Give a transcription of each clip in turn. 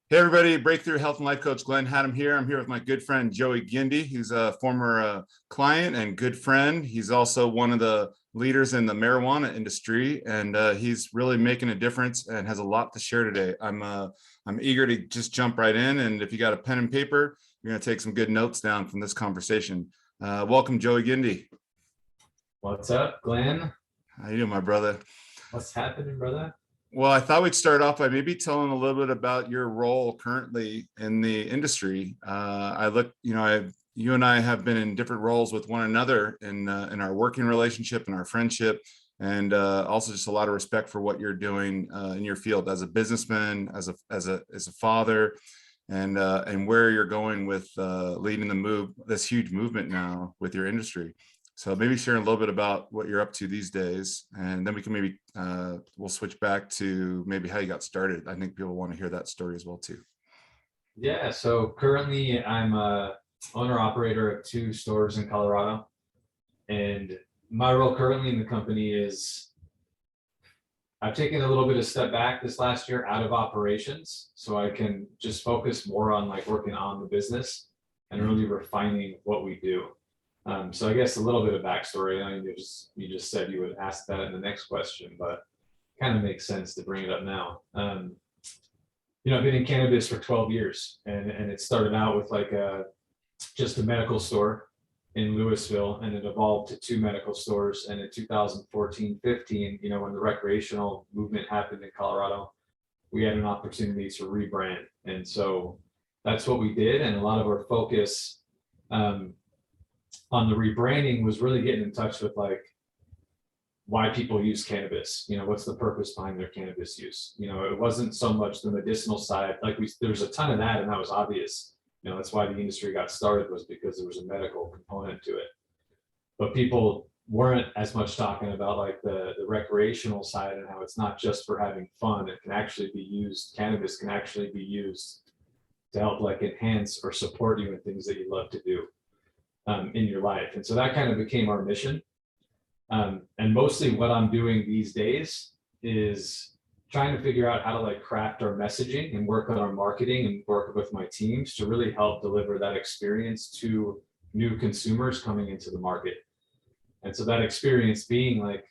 Hey everybody, Breakthrough Health and Life Coach Glenn Hattem here. I'm here with my good friend Joey Gindi. He's a former client and good friend. He's also one of the leaders in the marijuana industry, and he's really making a difference and has a lot to share today. I'm eager to just jump right in, and if you got a pen and paper, you're going to take some good notes down from this conversation. Welcome, Joey Gindi. What's up, Glenn? How you doing, my brother? What's happening, brother? Well, I thought we'd start off by maybe telling a little bit about your role currently in the industry. You and I have been in different roles with one another in our working relationship and our friendship, and also just a lot of respect for what you're doing in your field as a businessman, as a father, and where you're going with leading this huge movement now with your industry. So maybe share a little bit about what you're up to these days, and then we can maybe we'll switch back to maybe how you got started. I think people want to hear that story as well too. Yeah, so currently I'm a owner operator of 2 stores in Colorado, and my role currently in the company is I've taken a little bit of step back this last year out of operations so I can just focus more on like working on the business and really refining what we do. So I guess a little bit of backstory. I know you just said you would ask that in the next question, but kind of makes sense to bring it up now. I've been in cannabis for 12 years, and it started out with like just a medical store in Louisville, and it evolved to 2 medical stores. And in 2014, 15, when the recreational movement happened in Colorado, we had an opportunity to rebrand. And so that's what we did. And a lot of our focus on the rebranding was really getting in touch with like why people use cannabis. What's the purpose behind their cannabis use? It wasn't so much the medicinal side. There's a ton of that, and that was obvious. That's why the industry got started, was because there was a medical component to it. But people weren't as much talking about like the recreational side and how it's not just for having fun. It can actually be used. Cannabis can actually be used to help like enhance or support you in things that you love to do in your life. And so that kind of became our mission. And mostly what I'm doing these days is trying to figure out how to like craft our messaging and work on our marketing and work with my teams to really help deliver that experience to new consumers coming into the market. And so that experience being like,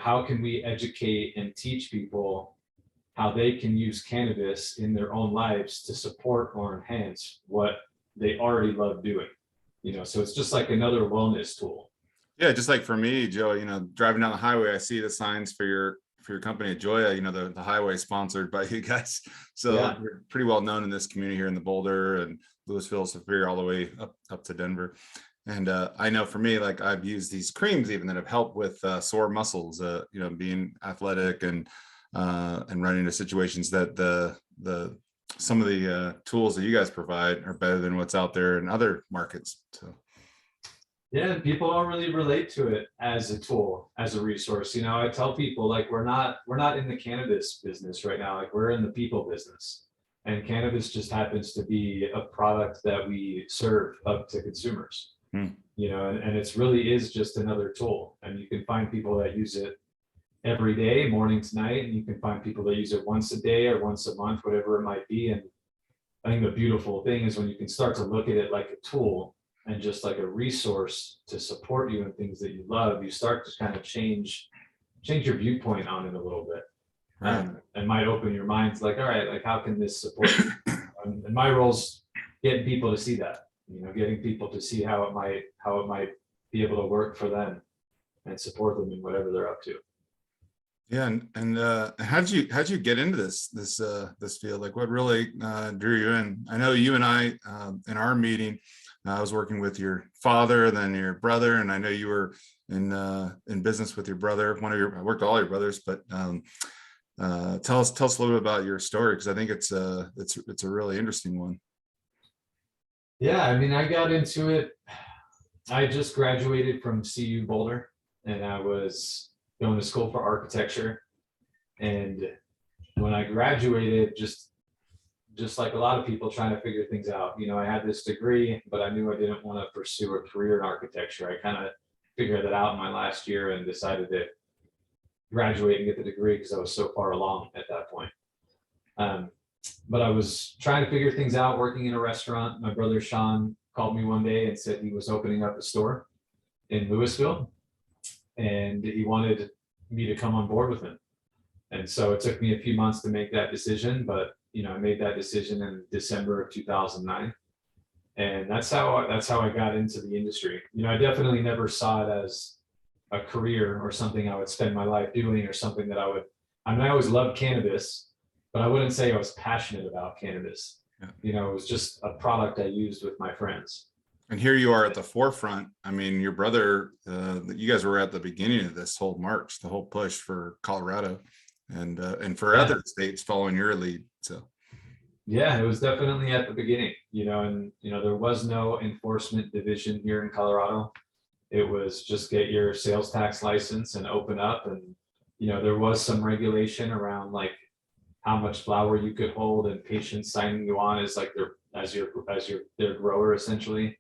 how can we educate and teach people how they can use cannabis in their own lives to support or enhance what they already love doing. So it's just like another wellness tool. Yeah, just like for me, Joe, driving down the highway, I see the signs for your company, Joya, the highway sponsored by you guys. So yeah, you're pretty well known in this community here in the Boulder and Louisville, Superior, all the way up to Denver. And I know for me, like I've used these creams even that have helped with sore muscles, being athletic and running into situations that some of the tools that you guys provide are better than what's out there in other markets. So. Yeah, people don't really relate to it as a tool, as a resource. I tell people like we're not in the cannabis business right now. Like we're in the people business, and cannabis just happens to be a product that we serve up to consumers. And it's really is just another tool. And you can find people that use it every day, morning to night, and you can find people that use it once a day or once a month, whatever it might be. And I think the beautiful thing is when you can start to look at it like a tool and just like a resource to support you in things that you love, you start to kind of change your viewpoint on it a little bit. Right. And might open your mind to like, all right, like how can this support you? And my role's getting people to see that, getting people to see how it might be able to work for them and support them in whatever they're up to. Yeah, and how'd you get into this field? Like, what really drew you in? I know you and I in our meeting, I was working with your father, then your brother, and I know you were in business with your brother. I worked with all your brothers, but tell us a little bit about your story, because I think it's a really interesting one. Yeah, I mean, I got into it. I just graduated from CU Boulder, and I was going to school for architecture. And when I graduated, just like a lot of people trying to figure things out, I had this degree, but I knew I didn't want to pursue a career in architecture. I kind of figured that out in my last year and decided to graduate and get the degree because I was so far along at that point. but I was trying to figure things out, working in a restaurant. My brother Sean called me one day and said he was opening up a store in Louisville, and he wanted me to come on board with him. And so it took me a few months to make that decision, but I made that decision in December of 2009. And that's how I got into the industry. I definitely never saw it as a career or something I would spend my life doing, or something that I always loved cannabis, but I wouldn't say I was passionate about cannabis. Yeah. It was just a product I used with my friends. And here you are at the forefront. I mean, your brother, you guys were at the beginning of this whole march, the whole push for Colorado, and for other states following your lead. So yeah, it was definitely at the beginning, and there was no enforcement division here in Colorado. It was just get your sales tax license and open up. And there was some regulation around like how much flower you could hold, and patients signing you on as like their grower essentially.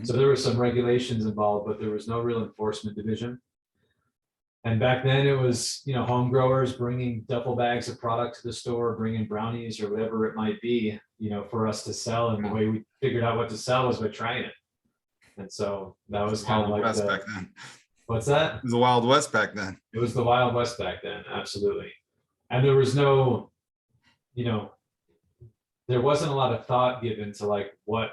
So there were some regulations involved, but there was no real enforcement division. And back then it was, home growers bringing duffel bags of product to the store, bringing brownies or whatever it might be, for us to sell. And the way we figured out what to sell was by trying it. And so that was kind of like West back then. What's that? It was the Wild West back then. It was the Wild West back then. Absolutely. And there was no, there wasn't a lot of thought given to like what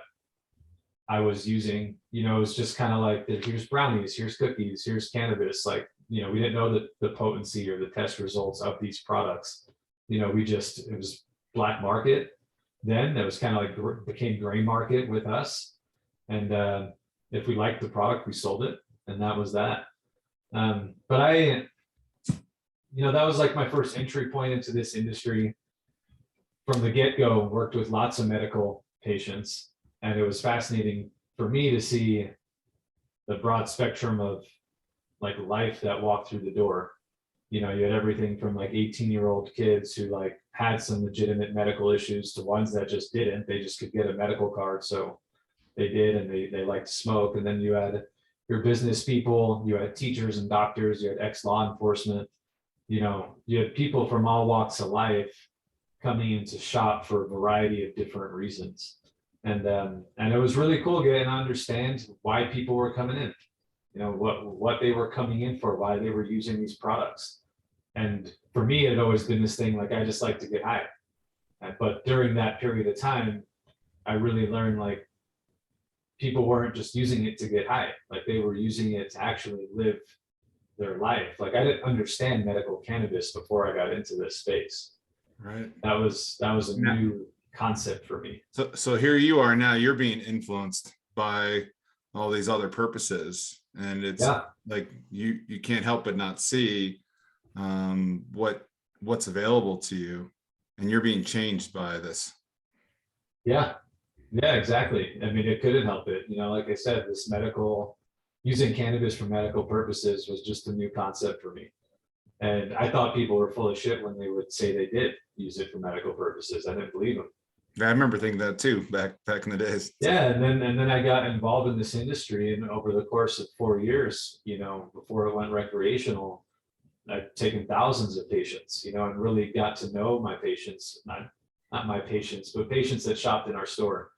I was using. It was just kind of like, here's brownies, here's cookies, here's cannabis. Like, we didn't know the potency or the test results of these products. It was black market. Then it was kind of like became gray market with us. And if we liked the product, we sold it. And that was that. But that was like my first entry point into this industry. From the get-go, worked with lots of medical patients. And it was fascinating for me to see the broad spectrum of like life that walked through the door. You had everything from like 18-year-old kids who like had some legitimate medical issues to ones that just didn't. They just could get a medical card. So they did, and they liked to smoke. And then you had your business people, you had teachers and doctors, you had ex-law enforcement, you had people from all walks of life coming into shop for a variety of different reasons. And it was really cool getting to understand why people were coming in, what they were coming in for, why they were using these products. And for me, it had always been this thing, like, I just like to get high. But during that period of time, I really learned like people weren't just using it to get high, like they were using it to actually live their life. Like I didn't understand medical cannabis before I got into this space. Right. That was a new concept for me. So here you are now, you're being influenced by all these other purposes, and it's like you can't help but not see what's available to you, and you're being changed by this. Yeah, exactly. I mean, it couldn't help it. Like I said, this using cannabis for medical purposes was just a new concept for me. And I thought people were full of shit when they would say they did use it for medical purposes. I didn't believe them. I remember thinking that too, back in the days. Yeah, and then I got involved in this industry, and over the course of 4 years, before it went recreational, I've taken thousands of patients, and really got to know my patients, not my patients, but patients that shopped in our store,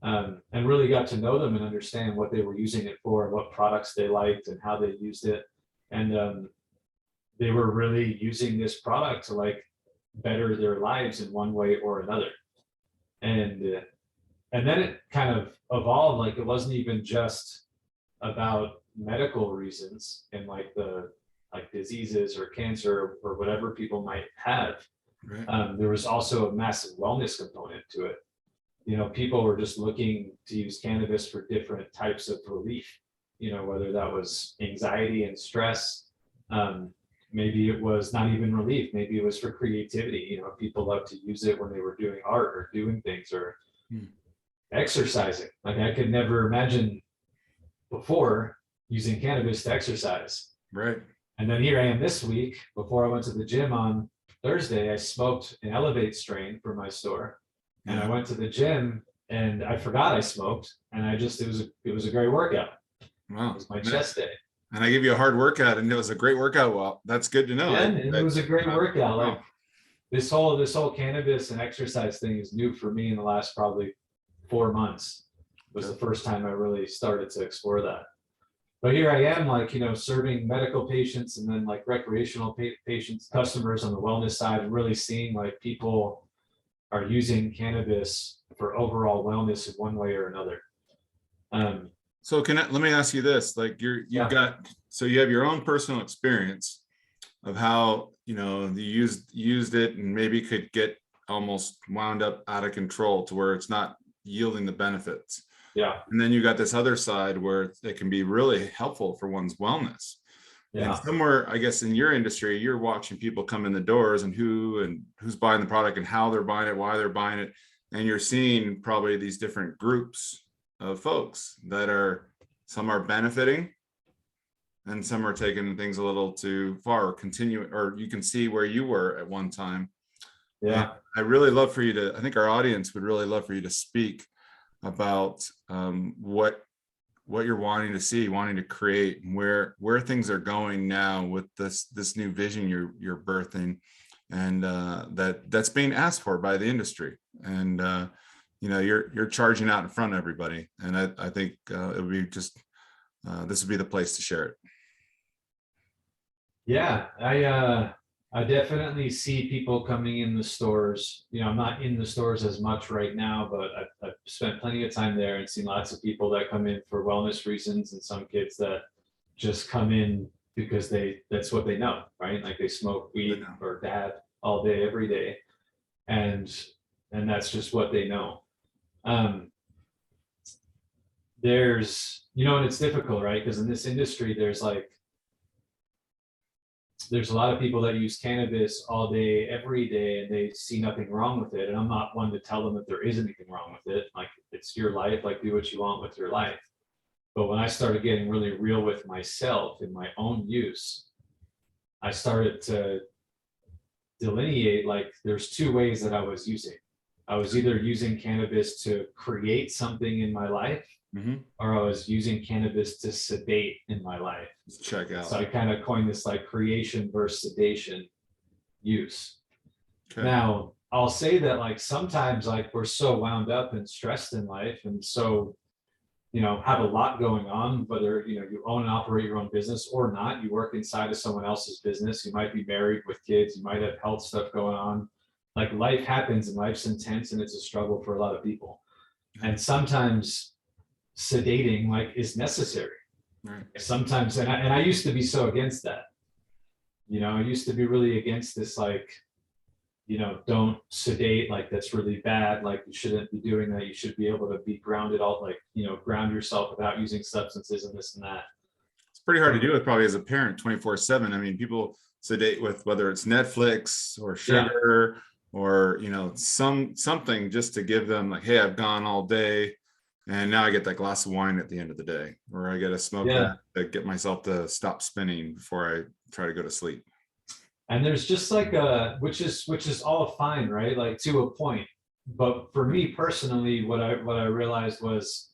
and really got to know them and understand what they were using it for, and what products they liked and how they used it. And they were really using this product to like better their lives in one way or another. And then it kind of evolved. Like it wasn't even just about medical reasons and like diseases or cancer or whatever people might have. Right. There was also a massive wellness component to it. People were just looking to use cannabis for different types of relief, whether that was anxiety and stress. Maybe it was not even relief. Maybe it was for creativity. People love to use it when they were doing art or doing things or exercising. Like I could never imagine before using cannabis to exercise. Right. And then here I am this week, before I went to the gym on Thursday, I smoked an Elevate strain for my store. And I went to the gym and I forgot I smoked. And it was a great workout. Wow. It was my chest day. And I gave you a hard workout and it was a great workout. Well, that's good to know. Yeah, and it was a great workout. Like this whole cannabis and exercise thing is new for me in the last probably 4 months. Was the first time I really started to explore that. But here I am, like, serving medical patients and then like recreational patients, customers on the wellness side, and really seeing like people are using cannabis for overall wellness in one way or another. So let me ask you this, like you have your own personal experience of how, you used it and maybe could get almost wound up out of control to where it's not yielding the benefits. Yeah. And then you got this other side where it can be really helpful for one's wellness. Yeah. And somewhere, I guess, in your industry, you're watching people come in the doors and who's buying the product and how they're buying it, why they're buying it. And you're seeing probably these different groups of folks that some are benefiting and some are taking things a little too far, or you can see where you were at one time. Yeah. And I really love for you to, I think our audience would really love for you to speak about what you're wanting to see, wanting to create, and where things are going now with this new vision you're birthing, and that's being asked for by the industry. And you're charging out in front of everybody, and I think it would be just this would be the place to share it. Yeah, I definitely see people coming in the stores. I'm not in the stores as much right now, but I've spent plenty of time there and seen lots of people that come in for wellness reasons, and some kids that just come in because that's what they know, right? Like they smoke weed or dab all day, every day. And that's just what they know. There's, and it's difficult, right? Because in this industry, there's a lot of people that use cannabis all day, every day, and they see nothing wrong with it. And I'm not one to tell them that there is anything wrong with it. Like, it's your life, like do what you want with your life. But when I started getting really real with myself in my own use, I started to delineate, like, there's two ways that I was using. I was either using cannabis to create something in my life, or I was using cannabis to sedate in my life. Check out. So I kind of coined this like creation versus sedation use. Okay. Now, I'll say that like sometimes like we're so wound up and stressed in life, and so, have a lot going on, whether, you own and operate your own business or not, you work inside of someone else's business, you might be married with kids, you might have health stuff going on. Like life happens and life's intense and it's a struggle for a lot of people. And sometimes sedating like is necessary. Right. Sometimes, and I used to be so against that. I used to be really against this, like, don't sedate, like that's really bad, like you shouldn't be doing that, you should be able to be grounded, all like, ground yourself without using substances and this and that. It's pretty hard to do with probably as a parent 24/7. I mean, people sedate with whether it's Netflix or sugar, or something just to give them like, hey, I've gone all day and now I get that glass of wine at the end of the day, or I get a smoke that to get myself to stop spinning before I try to go to sleep. And there's just like which is all fine, right? Like to a point. But for me personally, what I realized was,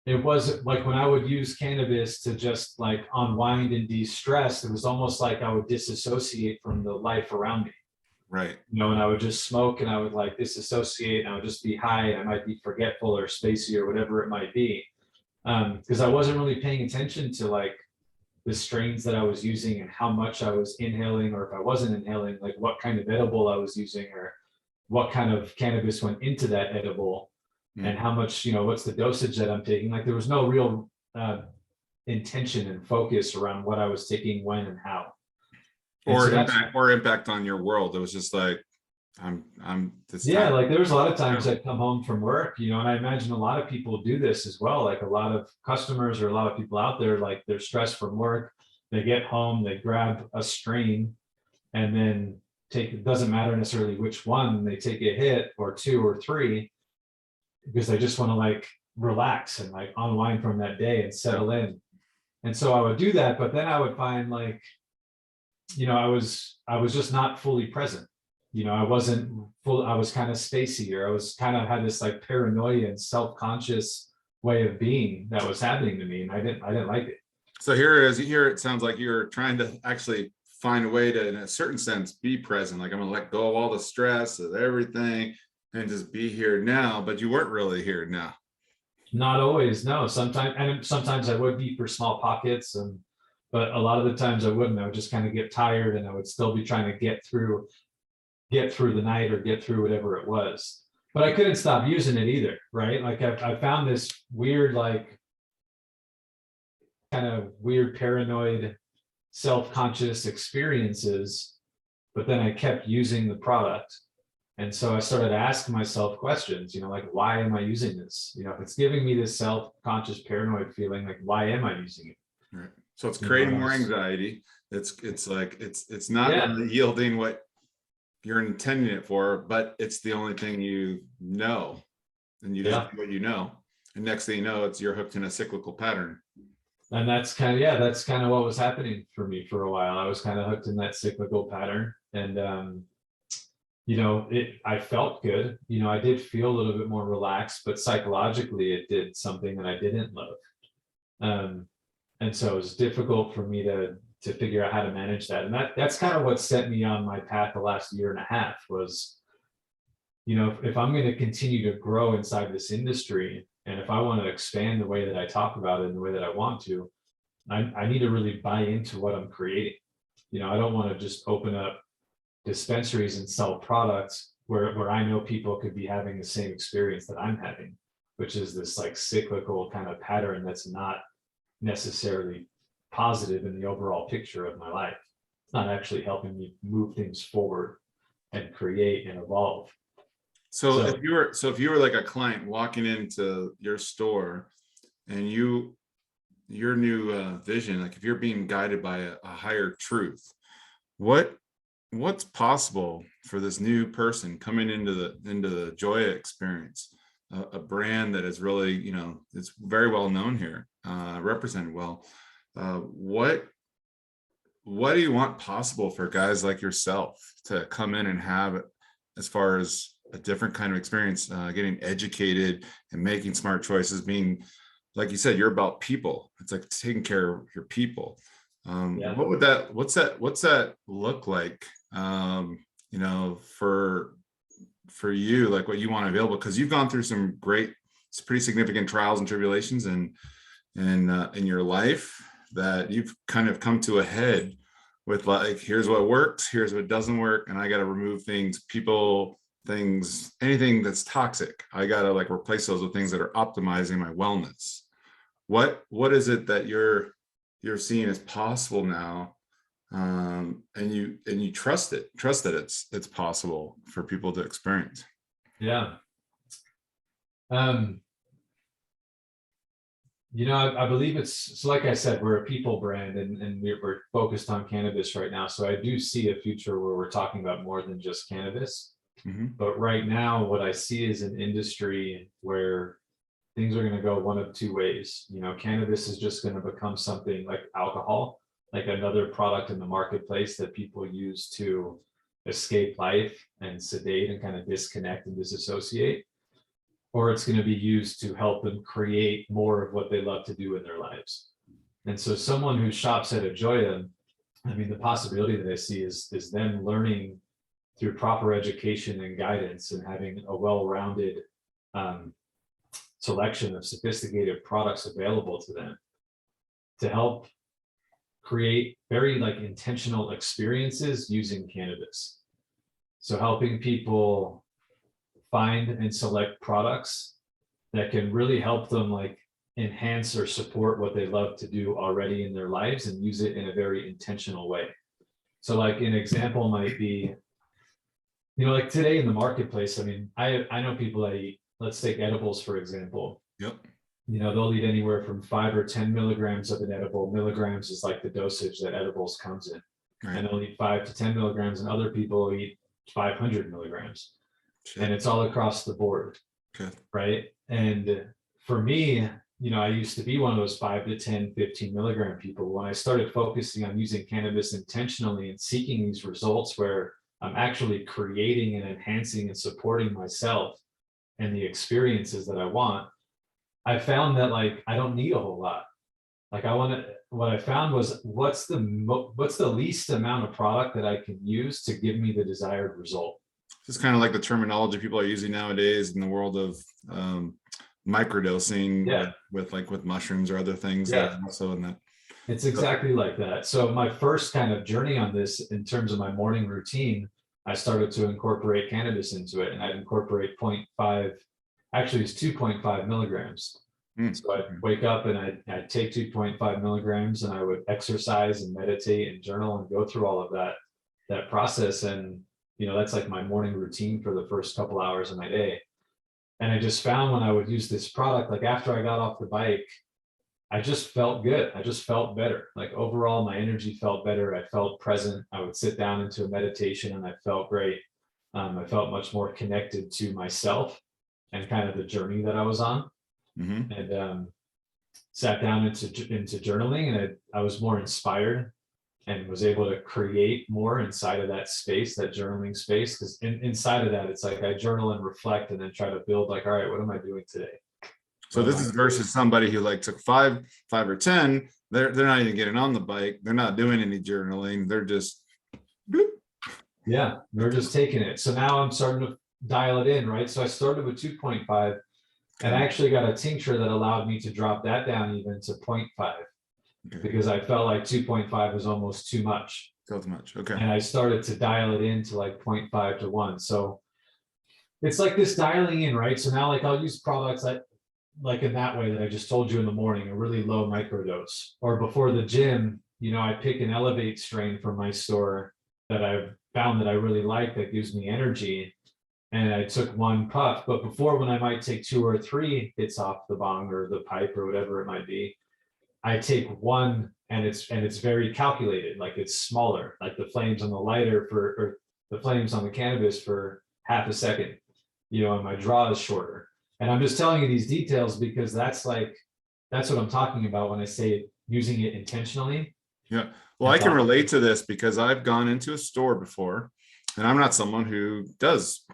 it was like when I would use cannabis to just like unwind and de-stress, it was almost like I would disassociate from the life around me. Right. And I would just smoke and I would like disassociate and I would just be high and I might be forgetful or spacey or whatever it might be. Because I wasn't really paying attention to like the strains that I was using and how much I was inhaling, or if I wasn't inhaling, like what kind of edible I was using, or what kind of cannabis went into that edible, and how much, what's the dosage that I'm taking. Like there was no real intention and focus around what I was taking, when, and how. Or impact on your world. It was just like, like there was a lot of times I'd come home from work, and I imagine a lot of people do this as well. Like a lot of customers or a lot of people out there, like they're stressed from work, they get home, they grab a strain, and then it doesn't matter necessarily which one, they take a hit or two or three, because they just want to like relax and like unwind from that day and settle in. And so I would do that, but then I would find like, I was just not fully present. I wasn't full, I was kind of spacey, or I was kind of had this like paranoia and self-conscious way of being that was happening to me, and I didn't like it. So here it is. Here it sounds like you're trying to actually find a way to, in a certain sense, be present. Like I'm gonna let go of all the stress of everything and just be here now, but you weren't really here now. Not always, no. Sometimes I would be for small pockets, but a lot of the times I wouldn't. I would just kind of get tired, and I would still be trying to get through the night or get through whatever it was. But I couldn't stop using it either, right? Like I found this weird, like kind of weird paranoid self-conscious experiences, but then I kept using the product. And so I started asking myself questions, like, why am I using this? If it's giving me this self-conscious paranoid feeling, like, why am I using it? Right. So it's creating more anxiety. It's like, it's not really yielding what you're intending it for, but it's the only thing you know, and you just do what you know. And next thing you know, you're hooked in a cyclical pattern. And that's kind of what was happening for me for a while. I was kind of hooked in that cyclical pattern, and I felt good. I did feel a little bit more relaxed, but psychologically it did something that I didn't love. And so it was difficult for me to figure out how to manage that. And that's kind of what set me on my path the last year and a half was, if I'm going to continue to grow inside this industry, and if I want to expand the way that I talk about it and the way that I want to, I need to really buy into what I'm creating. I don't want to just open up dispensaries and sell products where I know people could be having the same experience that I'm having, which is this like cyclical kind of pattern that's not necessarily positive in the overall picture of my life. It's not actually helping me move things forward and create and evolve. So if you were like a client walking into your store and your new vision, like if you're being guided by a higher truth, what's possible for this new person coming into the Joya Experience, a brand that is really, it's very well known here, represented well. What do you want possible for guys like yourself to come in and have, as far as a different kind of experience, getting educated and making smart choices, being, like you said, you're about people. It's like taking care of your people. What's that look like, for you, like what you want available? Because you've gone through some pretty significant trials and tribulations in your life that you've kind of come to a head with, like, here's what works, here's what doesn't work, and I got to remove things, people, things, anything that's toxic. I got to like replace those with things that are optimizing my wellness. What is it that you're seeing as possible now, and you trust that it's possible for people to experience? I believe it's, so like I said, we're a people brand, and we're focused on cannabis right now. So I do see a future where we're talking about more than just cannabis. But right now, what I see is an industry where things are going to go one of two ways. Cannabis is just going to become something like alcohol, like another product in the marketplace that people use to escape life and sedate and kind of disconnect and disassociate. Or it's going to be used to help them create more of what they love to do in their lives. And so someone who shops at a Joya, the possibility that I see is them learning through proper education and guidance and having a well-rounded selection of sophisticated products available to them to help create very like intentional experiences using cannabis. So helping people find and select products that can really help them like enhance or support what they love to do already in their lives and use it in a very intentional way. So like an example might be, like today in the marketplace, I know people that eat, let's take edibles, for example. Yep. They'll eat anywhere from 5 or 10 milligrams of an edible. Milligrams is like the dosage that edibles comes in. Right. And they'll eat 5 to 10 milligrams, and other people eat 500 milligrams. Sure. And it's all across the board. Okay. Right. And for me, I used to be one of those 5 to 10, 15 milligram people. When I started focusing on using cannabis intentionally and seeking these results where I'm actually creating and enhancing and supporting myself and the experiences that I want, I found that like I don't need a whole lot. Like I want to, what I found was what's the least amount of product that I can use to give me the desired result. Just kind of like the terminology people are using nowadays in the world of microdosing, Yeah. with mushrooms or other things that are also in that. It's exactly like that. So my first kind of journey on this in terms of my morning routine, I started to incorporate cannabis into it, and I'd incorporate 0.5, actually it's 2.5 milligrams. So I'd wake up and I'd take 2.5 milligrams, and I would exercise and meditate and journal and go through all of that process. And, that's like my morning routine for the first couple hours of my day. And I just found when I would use this product, like after I got off the bike, I just felt good. I just felt better. Like overall, my energy felt better. I felt present. I would sit down into a meditation and I felt great. I felt much more connected to myself and kind of the journey that I was on. And sat down into journaling, and I was more inspired and was able to create more inside of that space, that journaling space. Because inside of that, it's like I journal and reflect and then try to build like, all right, what am I doing today? So this is versus somebody who like took five or 10, they're not even getting on the bike. They're not doing any journaling. They're just, bloop. Yeah, they're just taking it. So now I'm starting to dial it in, right? So I started with 2.5, and I actually got a tincture that allowed me to drop that down even to 0.5, because I felt like 2.5 was almost too much. So much. Okay. And I started to dial it into like 0.5 to 1. So it's like this dialing in, right? So now like I'll use products like in that way that I just told you in the morning, a really low microdose. Or before the gym, I pick an Elevate strain from my store that I've found that I really like, that gives me energy. And I took one puff, but before, when I might take 2 or 3 hits off the bong or the pipe or whatever it might be, I take one, and it's very calculated, like it's smaller, like the flames on the lighter or the flames on the cannabis for half a second, and my draw is shorter. And I'm just telling you these details because that's what I'm talking about when I say using it intentionally. Yeah. Well, I can relate to this because I've gone into a store before, and I'm not someone who does,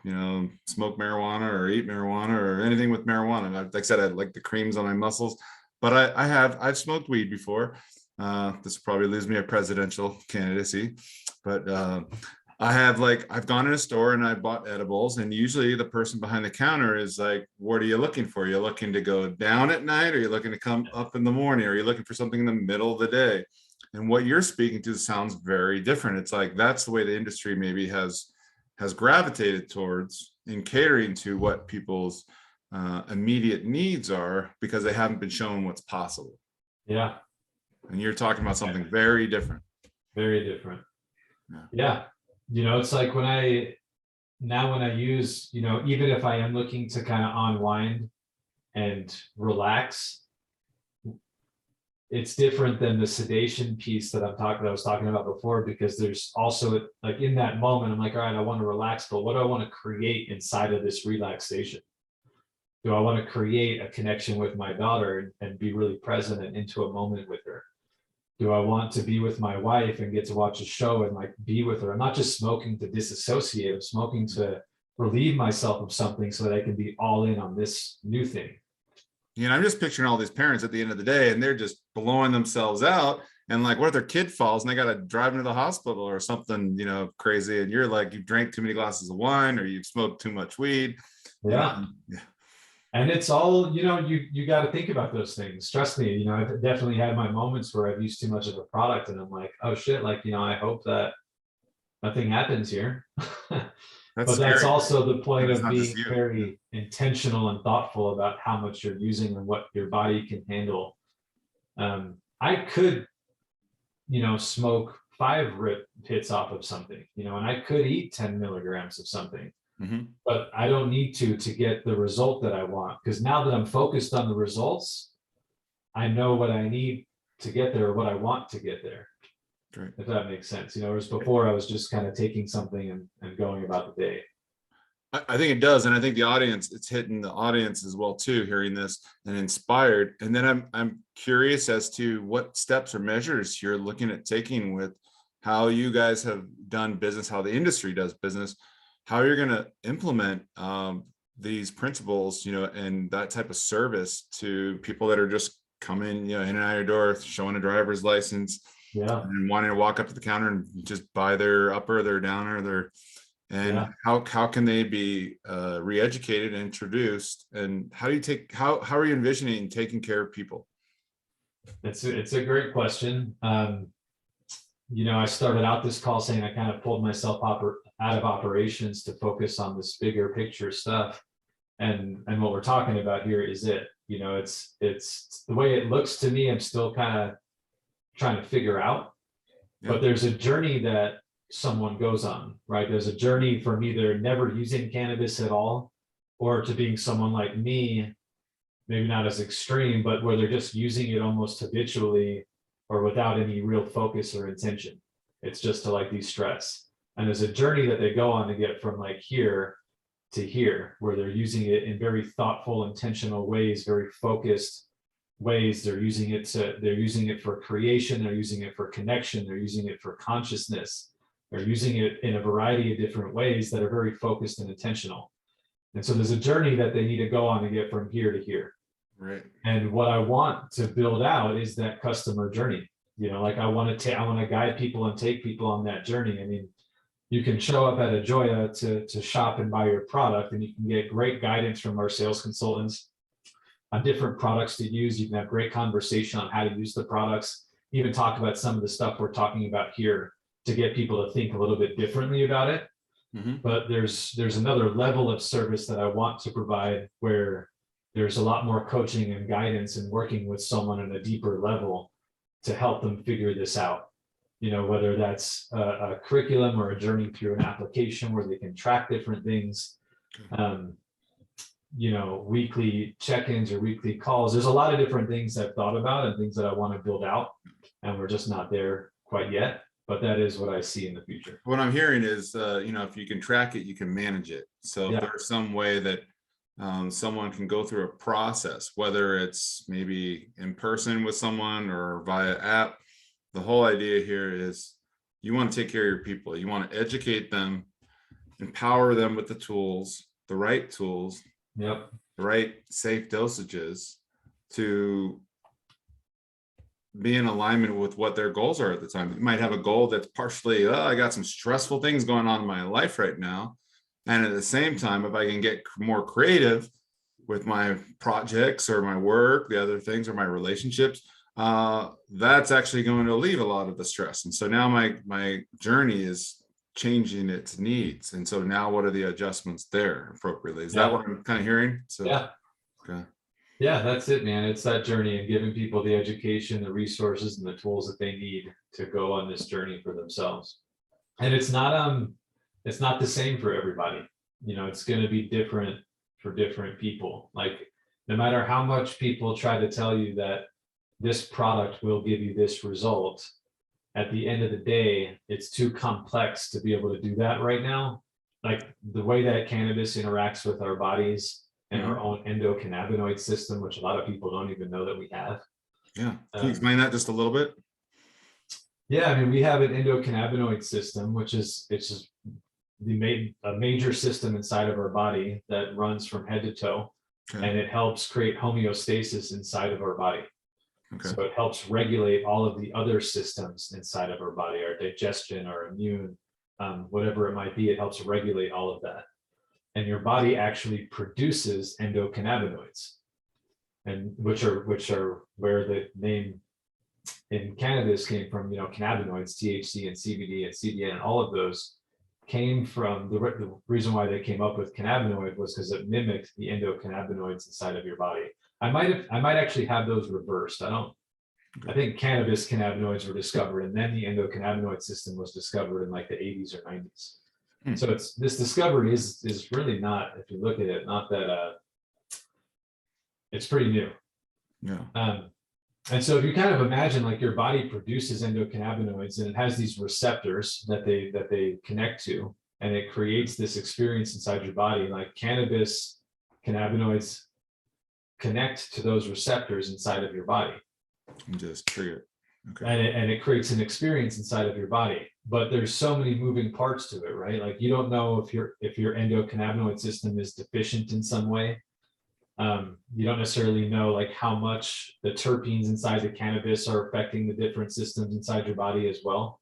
smoke marijuana or eat marijuana or anything with marijuana. Like I said, I like the creams on my muscles, but I've smoked weed before. This probably leaves me a presidential candidacy, but I've gone in a store and I bought edibles, and usually the person behind the counter is like, what are you looking for? You're looking to go down at night, or you're looking to come up in the morning, or you're looking for something in the middle of the day? And what you're speaking to sounds very different. It's like that's the way the industry maybe has gravitated towards in catering to what people's immediate needs are, because they haven't been shown what's possible. Yeah. And you're talking about something very different. Very different. Yeah. It's like when I use, even if I am looking to kind of unwind and relax, it's different than the sedation piece that I was talking about before, because there's also like in that moment, I'm like, all right, I want to relax, but what do I want to create inside of this relaxation? Do I want to create a connection with my daughter and be really present and into a moment with her? Do I want to be with my wife and get to watch a show and like be with her? I'm not just smoking to disassociate, I'm smoking to relieve myself of something so that I can be all in on this new thing. I'm just picturing all these parents at the end of the day, and they're just blowing themselves out. And like, what if their kid falls and they got to drive into the hospital or something, crazy. And you're like, you've drank too many glasses of wine, or you've smoked too much weed. Yeah. And it's all, you got to think about those things. Trust me, I've definitely had my moments where I've used too much of a product and I'm like, oh shit, like, I hope that nothing happens here. But that's also the point of being very intentional and thoughtful about how much you're using and what your body can handle. I could, smoke 5 rip hits off of something, and I could eat 10 milligrams of something. But I don't need to get the result that I want, because now that I'm focused on the results, I know what I need to get there, or what I want to get there. Right. If that makes sense. Whereas before I was just kind of taking something and going about the day. I think it does. And I think it's hitting the audience as well too, hearing this, and inspired. And then I'm curious as to what steps or measures you're looking at taking with how you guys have done business, how the industry does business, how you're going to implement these principles, and that type of service to people that are just come in, in and out of your door, showing a driver's license, Yeah. and wanting to walk up to the counter and just buy their upper, their downer, and Yeah. how can they be re-educated, introduced, and how are you envisioning taking care of people? It's a great question. I started out this call saying I kind of pulled myself out of operations to focus on this bigger picture stuff. And what we're talking about here is it's the way it looks to me. I'm still kind of trying to figure out, but there's a journey that someone goes on, right? There's a journey from either never using cannabis at all, or to being someone like me, maybe not as extreme, but where they're just using it almost habitually or without any real focus or intention. It's just to like de-stress. And there's a journey that they go on to get from like here to here, where they're using it in very thoughtful, intentional ways, very focused ways. They're using it for creation, they're using it for connection, they're using it for consciousness, they're using it in a variety of different ways that are very focused and intentional. And so there's a journey that they need to go on to get from here to here. Right. And what I want to build out is that customer journey. Like I want to guide people and take people on that journey. I mean, you can show up at a Joya to shop and buy your product, and you can get great guidance from our sales consultants on different products to use. You can have great conversation on how to use the products, even talk about some of the stuff we're talking about here to get people to think a little bit differently about it. Mm-hmm. But there's another level of service that I want to provide, where there's a lot more coaching and guidance and working with someone at a deeper level to help them figure this out. Whether that's a curriculum or a journey through an application where they can track different things, weekly check-ins or weekly calls. There's a lot of different things I've thought about and things that I want to build out, and we're just not there quite yet. But that is what I see in the future. What I'm hearing is, if you can track it, you can manage it. So if there's some way that someone can go through a process, whether it's maybe in person with someone or via app, the whole idea here is you want to take care of your people. You want to educate them, empower them with the tools, the right tools, the right safe dosages to be in alignment with what their goals are at the time. You might have a goal that's partially, I got some stressful things going on in my life right now. And at the same time, if I can get more creative with my projects or my work, the other things, or my relationships, that's actually going to alleviate a lot of the stress. And so now my journey is changing its needs. And so now what are the adjustments there appropriately? Is that what I'm kind of hearing? So, okay. Yeah, that's it, man. It's that journey and giving people the education, the resources, and the tools that they need to go on this journey for themselves. And it's not the same for everybody. It's going to be different for different people. Like, no matter how much people try to tell you that this product will give you this result, at the end of the day, it's too complex to be able to do that right now. Like the way that cannabis interacts with our bodies and our own endocannabinoid system, which a lot of people don't even know that we have. Yeah. Can you explain that just a little bit? Yeah, I mean, we have an endocannabinoid system, which is a major system inside of our body that runs from head to toe, and it helps create homeostasis inside of our body. So it helps regulate all of the other systems inside of our body, our digestion, our immune, whatever it might be. It helps regulate all of that. And your body actually produces endocannabinoids, and which are where the name in cannabis came from. Cannabinoids, THC and CBD and CBN, and all of those came from the reason why they came up with cannabinoid was because it mimicked the endocannabinoids inside of your body. I might actually have those reversed. I think cannabis cannabinoids were discovered, and then the endocannabinoid system was discovered in like the 80s or 90s. So this discovery is really not, if you look at it, not that it's pretty new. And so if you kind of imagine like your body produces endocannabinoids, and it has these receptors that they connect to, and it creates this experience inside your body. Like cannabis cannabinoids connect to those receptors inside of your body. And just trigger. And it creates an experience inside of your body. But there's so many moving parts to it, right? Like you don't know if your endocannabinoid system is deficient in some way. You don't necessarily know like how much the terpenes inside the cannabis are affecting the different systems inside your body as well.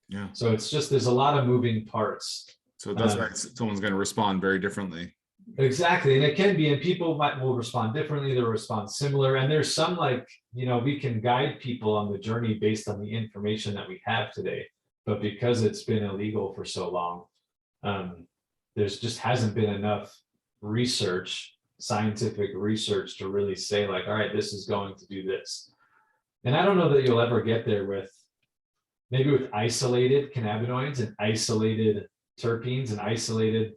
Yeah. So it's just, there's a lot of moving parts. So that's right. Someone's going to respond very differently. Exactly. And it can be, and people will respond differently, they'll respond similar. And there's some like, we can guide people on the journey based on the information that we have today. But because it's been illegal for so long, there's just hasn't been enough research, scientific research to really say like, all right, this is going to do this. And I don't know that you'll ever get there with maybe with isolated cannabinoids and isolated terpenes and isolated,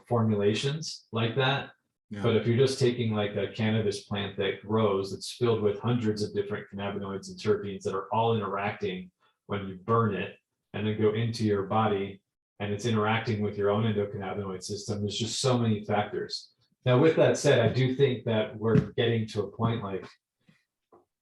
formulations like that. Yeah. But if you're just taking like a cannabis plant that grows, it's filled with hundreds of different cannabinoids and terpenes that are all interacting when you burn it and then go into your body, and it's interacting with your own endocannabinoid system. There's just so many factors. Now, with that said, I do think that we're getting to a point like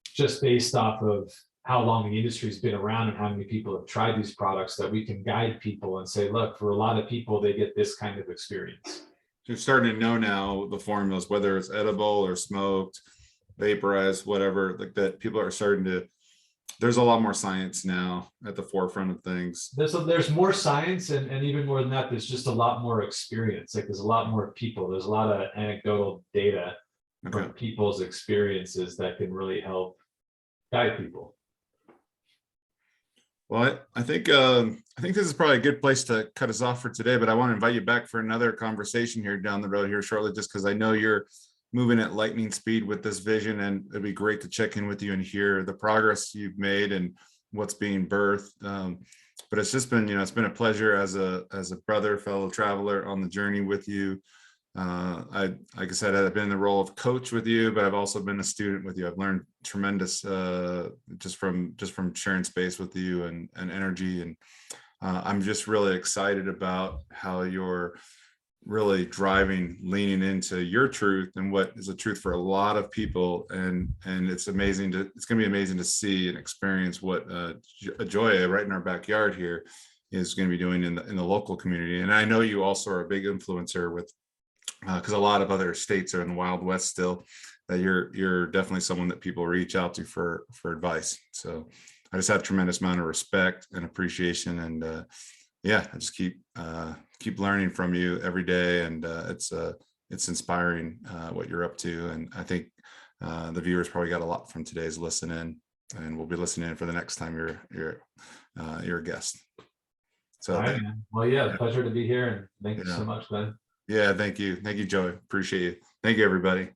just based off of how long the industry's been around and how many people have tried these products that we can guide people and say, look, for a lot of people, they get this kind of experience. You're starting to know now the formulas, whether it's edible or smoked, vaporized, whatever, like that. People are starting to, there's a lot more science now at the forefront of things. There's more science, and even more than that, there's just a lot more experience. Like there's a lot more people, there's a lot of anecdotal data from people's experiences that can really help guide people. Well, I think this is probably a good place to cut us off for today, but I want to invite you back for another conversation here down the road here shortly, just because I know you're moving at lightning speed with this vision, and it'd be great to check in with you and hear the progress you've made and what's being birthed. But it's just been, it's been a pleasure as a brother, fellow traveler on the journey with you. Like I said, I've been in the role of coach with you, but I've also been a student with you. I've learned tremendous just from sharing space with you and energy. And I'm just really excited about how you're really leaning into your truth and what is a truth for a lot of people. And it's amazing it's going to be amazing to see and experience what Joya right in our backyard here is going to be doing in the local community. And I know you also are a big influencer with, because a lot of other states are in the Wild West still, that you're definitely someone that people reach out to for advice. So I just have tremendous amount of respect and appreciation, and I just keep learning from you every day, and it's inspiring what you're up to. And I think the viewers probably got a lot from today's listen in, and we'll be listening in for the next time you're a guest. So right, well, yeah, pleasure to be here, and thank you so much, Ben. Yeah, thank you, Joey. Appreciate you. Thank you, everybody.